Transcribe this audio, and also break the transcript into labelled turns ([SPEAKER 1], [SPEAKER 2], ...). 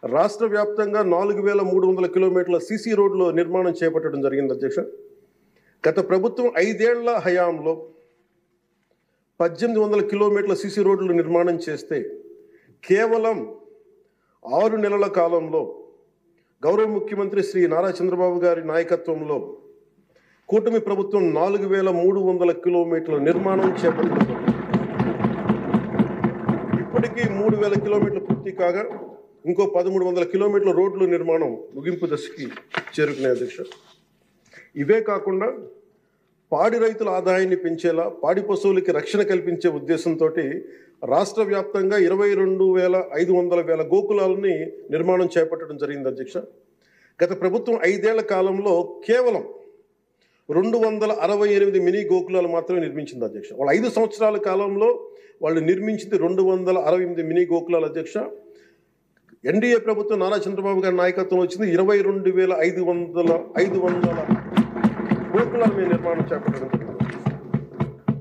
[SPEAKER 1] రాష్ట్ర వ్యాప్తంగా 4300 కిలోమీటర్ల సీసీ రోడ్లు నిర్మాణం చేపట్టడం జరిగింది అధ్యక్ష. గత ప్రభుత్వం 5 ఏళ్ల హయాంలో 1800 కిలోమీటర్ల సీసీ రోడ్లు నిర్మాణం చేస్తే కేవలం 6 నెలల కాలంలో గౌరవ ముఖ్యమంత్రి శ్రీ నారా చంద్రబాబు గారి నాయకత్వంలో కూటమి ప్రభుత్వం 4300 కిలోమీటర్ల నిర్మాణం చేపట్టింది. ఇప్పటికీ 3000 కిలోమీటర్లు పూర్తి కాగా ఇంకో 1300 కిలోమీటర్ల రోడ్లు నిర్మాణం ముగింపు దశకి చేరుకునే అధ్యక్ష. ఇవే కాకుండా పాడి రైతుల ఆదాయాన్ని పెంచేలా పాడి పశువులకి రక్షణ కల్పించే ఉద్దేశంతో రాష్ట్ర వ్యాప్తంగా 22,500 గోకులాలని నిర్మాణం చేపట్టడం జరిగింది అధ్యక్ష. గత ప్రభుత్వం 5 ఏళ్ల కాలంలో కేవలం 268 మినీ గోకులాలు మాత్రమే నిర్మించింది అధ్యక్ష. వాళ్ళు 5 సంవత్సరాల కాలంలో వాళ్ళు నిర్మించింది 268 మినీ గోకులాలు అధ్యక్ష. ఎన్డీఏ ప్రభుత్వం నారా చంద్రబాబు గారి నాయకత్వం వచ్చింది 22,500 గోకులాలు మేము నిర్మాణం చేపట్టడం.